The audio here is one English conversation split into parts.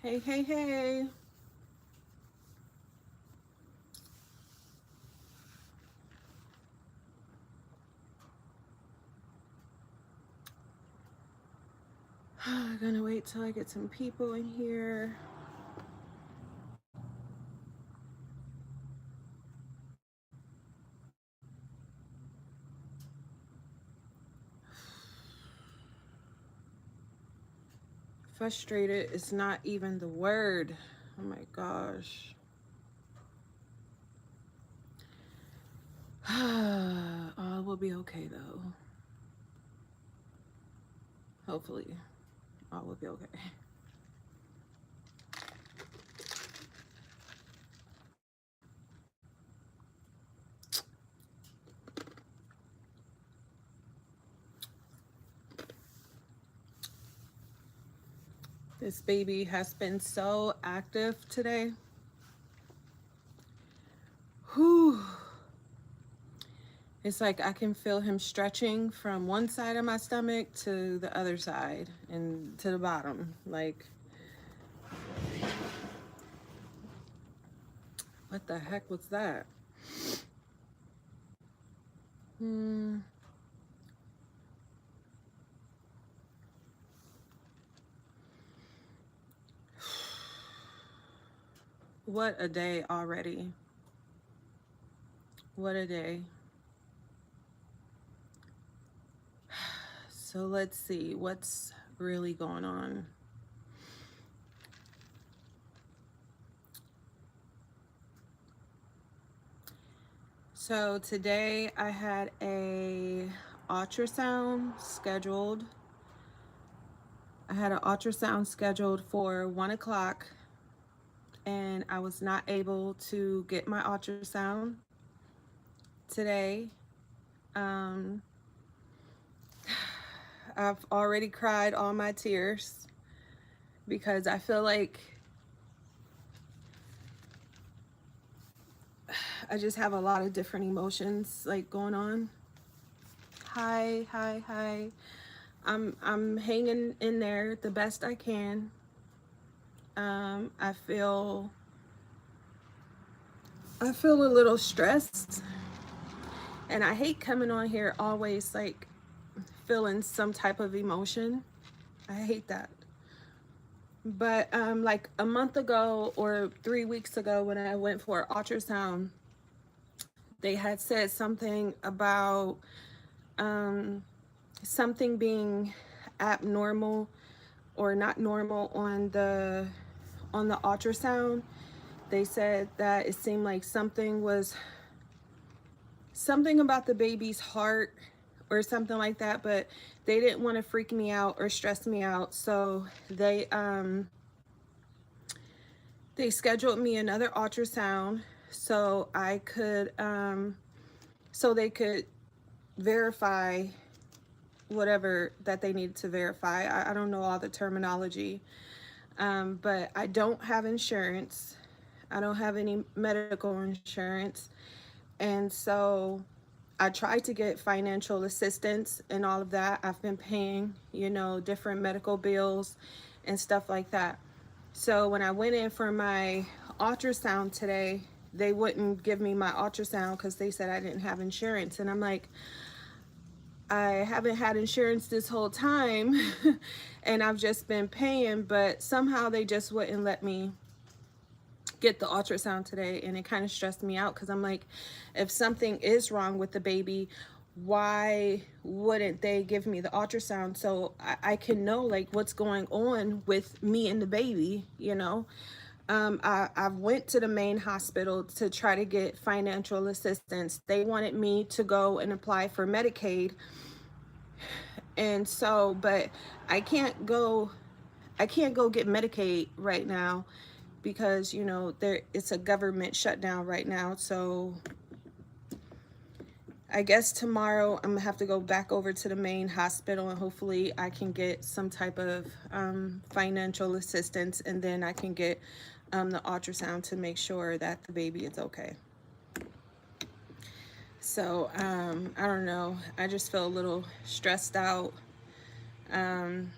Hey, hey, hey. I'm gonna wait till I get some people in here. Frustrated is not even the word. Oh my gosh. All will be okay though. Hopefully, all will be okay. This baby has been so active today. Whew. It's like I can feel him stretching from one side of my stomach to the other side and to the bottom. Like, what the heck was that? Hmm. What a day already. What a day. So let's see what's really going on. So today I had a ultrasound scheduled. I had an ultrasound scheduled for 1 o'clock, and I was not able to get my ultrasound today. Um, I've already cried all my tears because I feel like I just have a lot of different emotions like going on. Hi, hi, hi. I'm hanging in there the best I can. I feel a little stressed, and I hate coming on here always like feeling some type of emotion. I hate that. But like a month ago or 3 weeks ago, when I went for ultrasound, they had said something about um, something being abnormal or not normal on the ultrasound. They said that it seemed like something about the baby's heart or something like that, but they didn't want to freak me out or stress me out, so they scheduled me another ultrasound so so they could verify whatever that they needed to verify. I don't know all the terminology, but I don't have insurance. I don't have any medical insurance. And so I tried to get financial assistance and all of that. I've been paying, different medical bills and stuff like that. So when I went in for my ultrasound today, they wouldn't give me my ultrasound because they said I didn't have insurance. And I'm like, I haven't had insurance this whole time and I've just been paying, but somehow they just wouldn't let me get the ultrasound today, and it kind of stressed me out because I'm like, if something is wrong with the baby, why wouldn't they give me the ultrasound so I can know like what's going on with me and the baby. I went to the main hospital to try to get financial assistance. They wanted me to go and apply for Medicaid, and so but I can't go I can't go get Medicaid right now because there it's a government shutdown right now. So I guess tomorrow I'm gonna have to go back over to the main hospital, and hopefully I can get some type of financial assistance, and then I can get the ultrasound to make sure that the baby is okay. So I don't know, I just feel a little stressed out. um,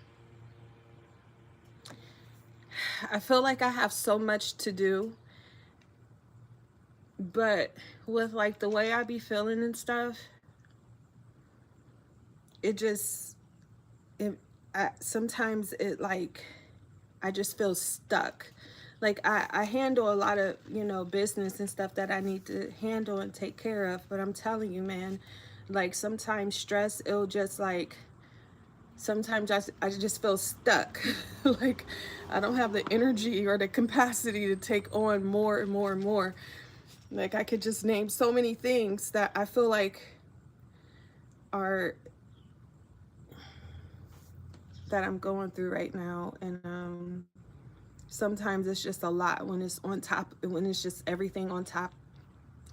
I feel like I have so much to do, but with like the way I be feeling and stuff, it just it sometimes it like I just feel stuck. Like I handle a lot of, you know, business and stuff that I need to handle and take care of, but I'm telling you, man, like sometimes stress, it'll just like sometimes I just feel stuck. Like I don't have the energy or the capacity to take on more and more and more. Like I could just name so many things that I feel like are that I'm going through right now, and sometimes it's just a lot when it's on top, when it's just everything on top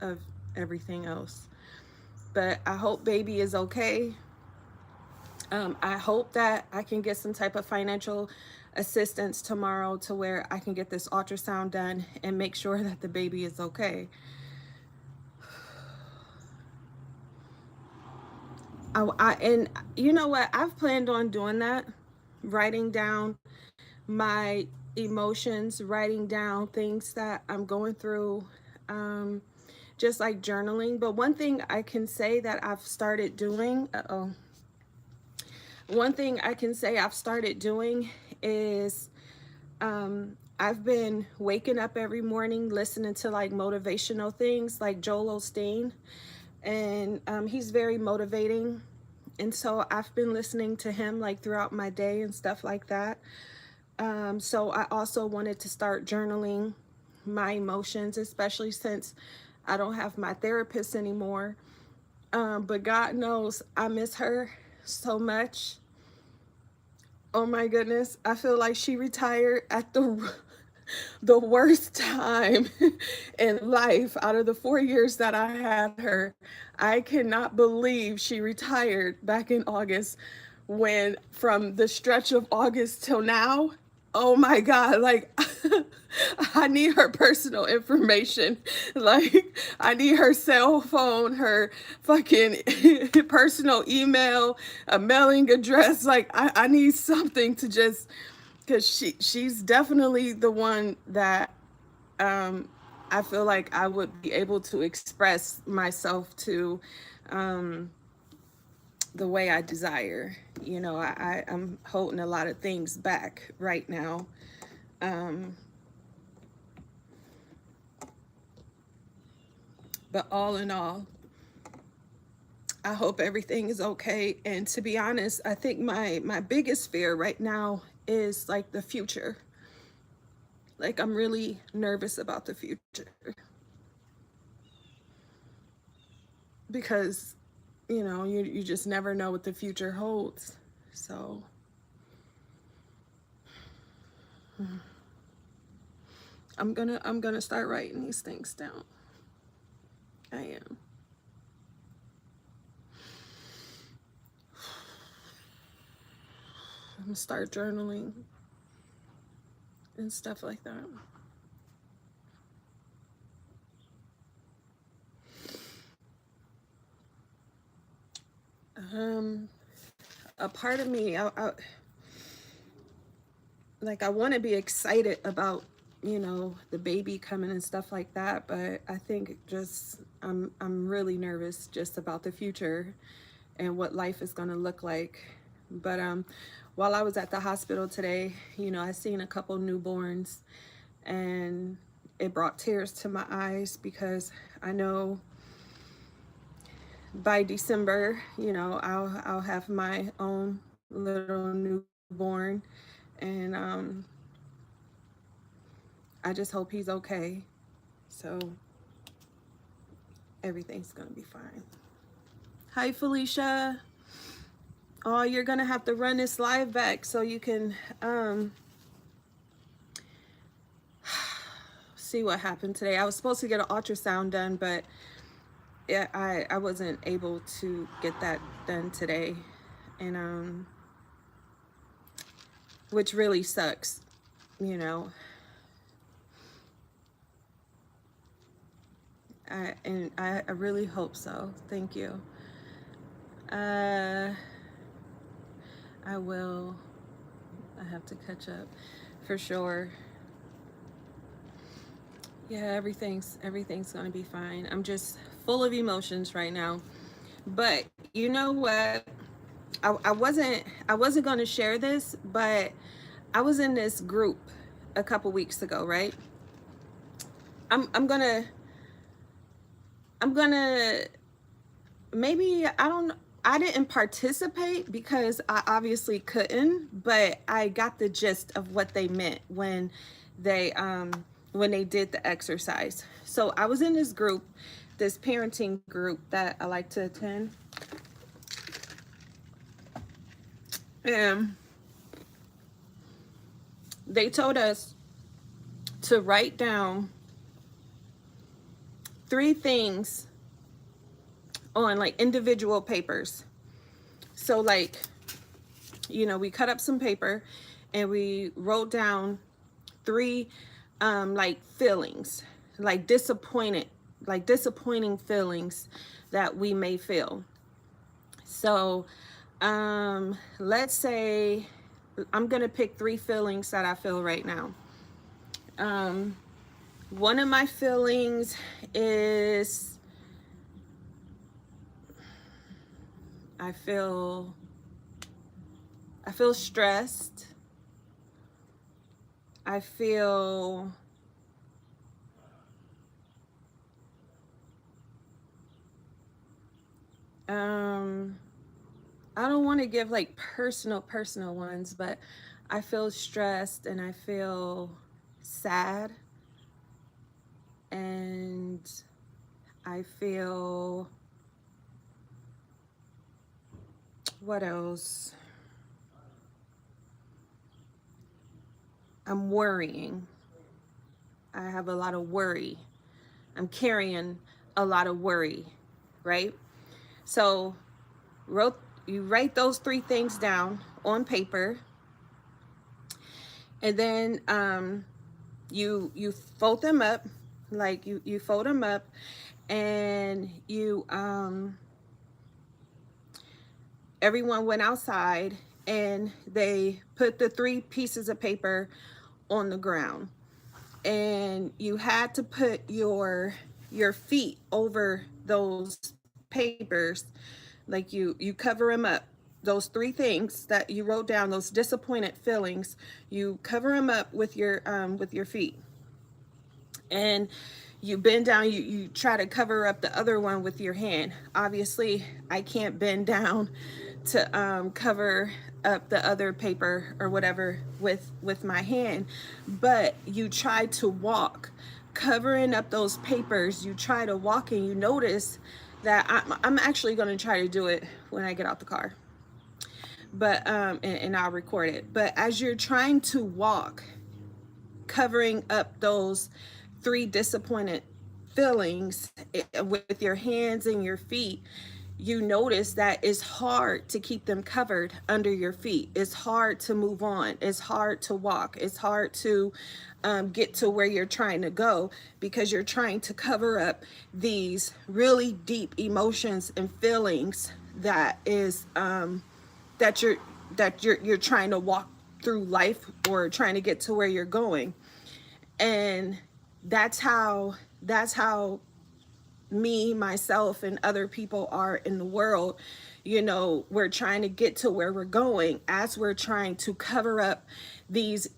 of everything else. But I hope baby is okay. I hope that I can get some type of financial assistance tomorrow to where I can get this ultrasound done and make sure that the baby is okay. And you know what? I've planned on doing that, writing down my emotions, writing down things that I'm going through, um, just like journaling. But one thing I can say that I've started doing, one thing I can say I've started doing is I've been waking up every morning listening to like motivational things like Joel Osteen, and he's very motivating. And so I've been listening to him like throughout my day and stuff like that. So I also wanted to start journaling my emotions, especially since I don't have my therapist anymore. But God knows I miss her so much. Oh my goodness. I feel like she retired at the worst time in life. Out of the 4 years that I had her, I cannot believe she retired back in August, when from the stretch of August till now, oh my God, like I need her personal information. Like I need her cell phone, her fucking personal email, a mailing address. Like I need something to just, because she's definitely the one that um, I feel like I would be able to express myself to um, the way I desire. You know, I'm holding a lot of things back right now. Um, but all in all, I hope everything is okay. And to be honest, I think my biggest fear right now is like the future. Like I'm really nervous about the future because you know, you just never know what the future holds. So I'm gonna start writing these things down. I am. I'm gonna start journaling and stuff like that. Um, a part of me, like I want to be excited about, you know, the baby coming and stuff like that, but I think just I'm really nervous just about the future and what life is going to look like. But while I was at the hospital today, you know, I seen a couple newborns, and it brought tears to my eyes because I know by December, you know, I'll have my own little newborn, and I just hope he's okay. So everything's gonna be fine. Hi, Felicia. Oh, you're gonna have to run this live back so you can see what happened today. I was supposed to get an ultrasound done, but I wasn't able to get that done today, and which really sucks, you know. I really hope so. Thank you. Uh, I will. I have to catch up for sure. Yeah, everything's gonna be fine. I'm just full of emotions right now. But you know what? I wasn't gonna share this, but I was in this group a couple weeks ago, right? I'm gonna I'm gonna maybe I don't I didn't participate because I obviously couldn't, but I got the gist of what they meant they when they did the exercise. So I was in this group, this parenting group that I like to attend. And they told us to write down 3 things on like individual papers. So like, we cut up some paper and we wrote down 3 like feelings, like disappointing feelings that we may feel. So let's say I'm gonna pick 3 feelings that I feel right now. One of my feelings is I feel stressed. I feel I don't want to give like personal ones, but I feel stressed and I feel sad and I feel, what else? I'm worrying. I have a lot of worry. I'm carrying a lot of worry, right? So you write those 3 things down on paper, and then you fold them up, like you fold them up, and everyone went outside and they put the 3 pieces of paper on the ground, and you had to put your feet over those papers, like you cover them up. Those 3 things that you wrote down, those disappointed feelings, you cover them up with your feet, and you bend down. You try to cover up the other one with your hand. Obviously I can't bend down to cover up the other paper or whatever with my hand, but you try to walk covering up those papers. You try to walk, and you notice that I'm actually going to try to do it when I get out the car, but and I'll record it. But as you're trying to walk, covering up those 3 disappointed feelings with your hands and your feet, you notice that it's hard to keep them covered under your feet. It's hard to move on. It's hard to walk. It's hard to get to where you're trying to go, because you're trying to cover up these really deep emotions and feelings that is that you're trying to walk through life or trying to get to where you're going. And that's how me, myself, and other people are in the world. We're trying to get to where we're going as we're trying to cover up these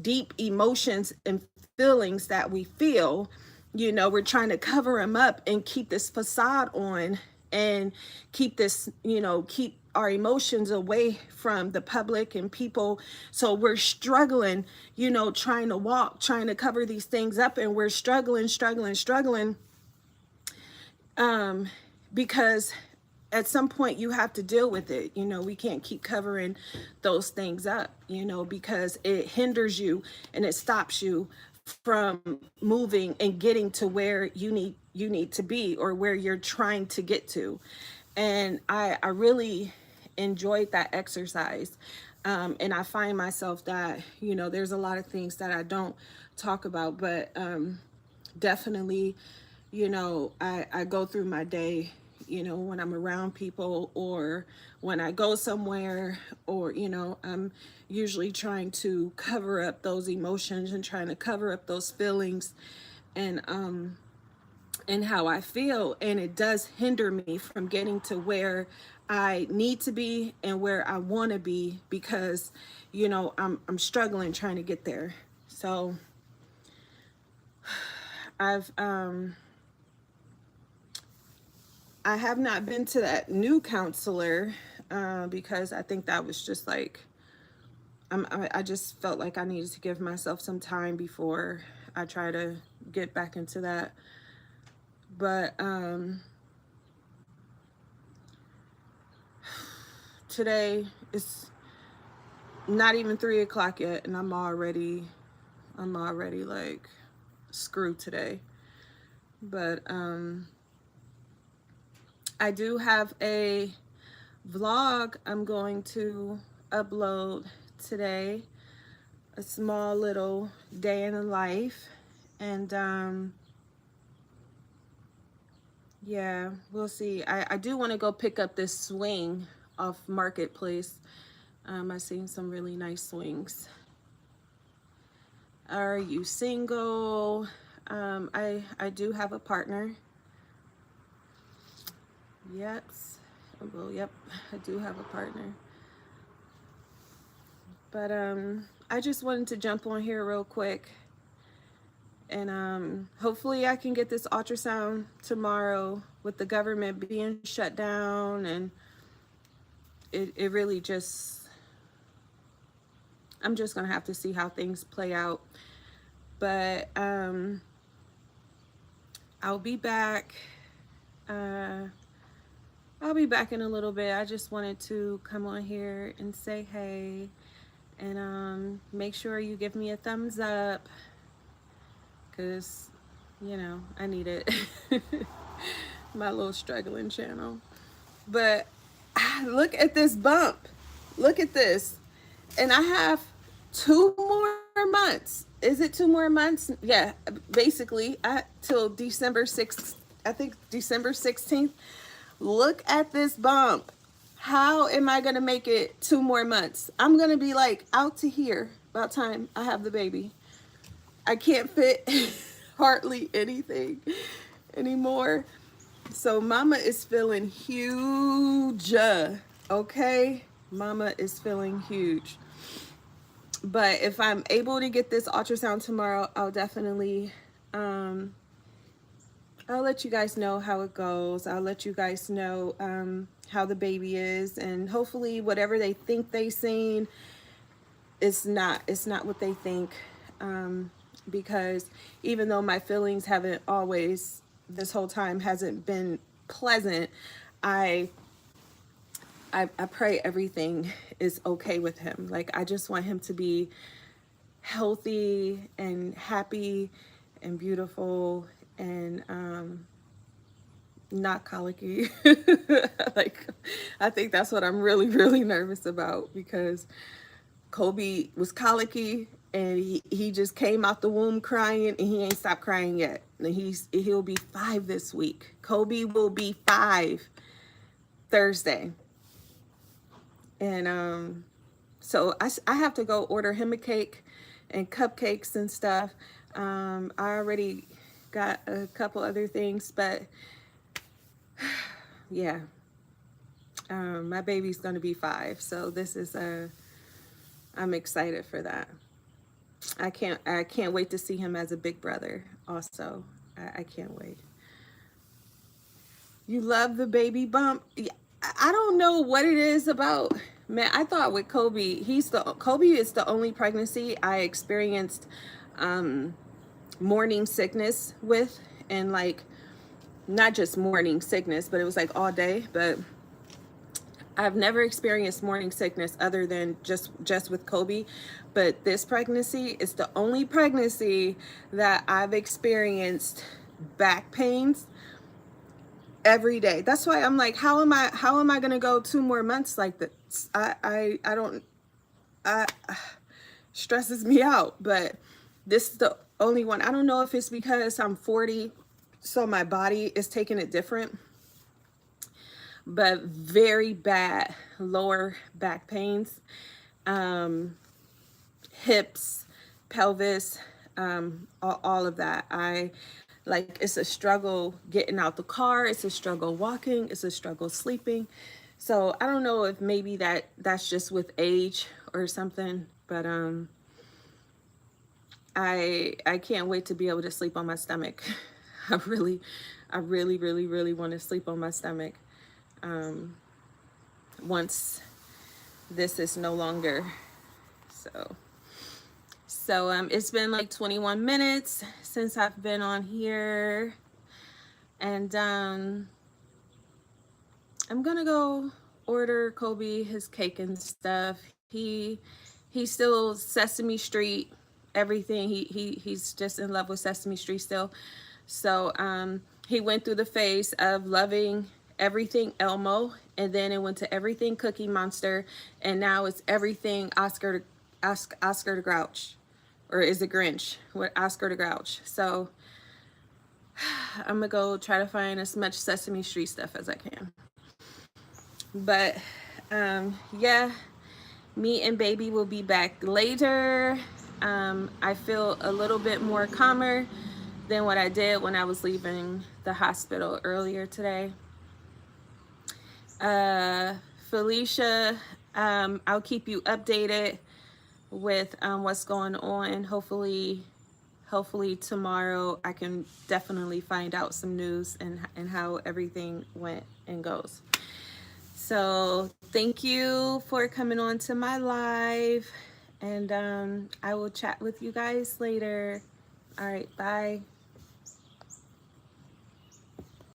deep emotions and feelings that we feel. We're trying to cover them up and keep this facade on, and keep our emotions away from the public and people. So we're struggling, trying to walk, trying to cover these things up, and we're struggling, because at some point you have to deal with it. We can't keep covering those things up, because it hinders you and it stops you from moving and getting to where you need to be, or where you're trying to get to. And I really enjoyed that exercise. And I find myself that, there's a lot of things that I don't talk about, but definitely, I go through my day, when I'm around people or when I go somewhere, or, I'm usually trying to cover up those emotions and trying to cover up those feelings. and how I feel, and it does hinder me from getting to where I need to be and where I want to be, because you know I'm struggling trying to get there. So I've I have not been to that new counselor because I think that was just like I just felt like I needed to give myself some time before I try to get back into that. But today is not even 3 o'clock yet, and I'm already like screwed today. But I do have a vlog I'm going to upload today, a small little day in the life, and yeah, we'll see. I do want to go pick up this swing off Marketplace. I've seen some really nice swings. Are you single? I do have a partner. Yep. Well, yep, I do have a partner. But I just wanted to jump on here real quick, and hopefully I can get this ultrasound tomorrow with the government being shut down, and it really just, I'm just gonna have to see how things play out. But I'll be back. I'll be back in a little bit. I just wanted to come on here and say hey, and make sure you give me a thumbs up, because you know I need it. My little struggling channel. But look at this bump. Look at this. And I have 2 more months. Is it 2 more months? Yeah, basically till December 6th. I think December 16th. Look at this bump. How am I gonna make it 2 more months? I'm gonna be like out to here by the time I have the baby. I can't fit hardly anything anymore. So mama is feeling huge. Okay, mama is feeling huge. But if I'm able to get this ultrasound tomorrow, I'll definitely I'll let you guys know how it goes. I'll let you guys know how the baby is, and hopefully whatever they think they seen, it's not what they think, because even though my feelings haven't always, this whole time hasn't been pleasant, I pray everything is okay with him. Like, I just want him to be healthy and happy and beautiful, and not colicky. Like, I think that's what I'm really nervous about, because Kobe was colicky, and he just came out the womb crying, and he ain't stopped crying yet. And he'll be 5 this week. Kobe will be 5 Thursday. And so I have to go order him a cake and cupcakes and stuff. I already got a couple other things, but yeah, my baby's gonna be 5, so this is I'm excited for that. I can't wait to see him as a big brother also. I can't wait. You love the baby bump? Yeah, I don't know what it is about, man. I thought with Kobe, Kobe is the only pregnancy I experienced morning sickness with, and like, not just morning sickness, but it was like all day. But I've never experienced morning sickness other than just with Kobe. But this pregnancy is the only pregnancy that I've experienced back pains every day. That's why I'm like, how am I gonna go 2 more months like this? I don't, stresses me out. But this is the only one. I don't know if it's because I'm 40, so my body is taking it different, but very bad lower back pains, hips, pelvis, all of that. Like, it's a struggle getting out the car, it's a struggle walking, it's a struggle sleeping. So I don't know if maybe that's just with age or something, but I can't wait to be able to sleep on my stomach. I really want to sleep on my stomach once this is no longer. So it's been like 21 minutes since I've been on here, and I'm gonna go order Kobe his cake and stuff. He's still Sesame Street, everything. He's just in love with Sesame Street still. So he went through the phase of loving everything Elmo, and then it went to everything Cookie Monster, and now it's everything Oscar the Grouch, or is it Grinch with Oscar the Grouch. So I'm gonna go try to find as much Sesame Street stuff as I can. But yeah, me and baby will be back later. I feel a little bit more calmer than what I did when I was leaving the hospital earlier today. Felicia, I'll keep you updated with what's going on. Hopefully tomorrow I can definitely find out some news and how everything went and goes. So thank you for coming on to my live, and I will chat with you guys later. All right, bye.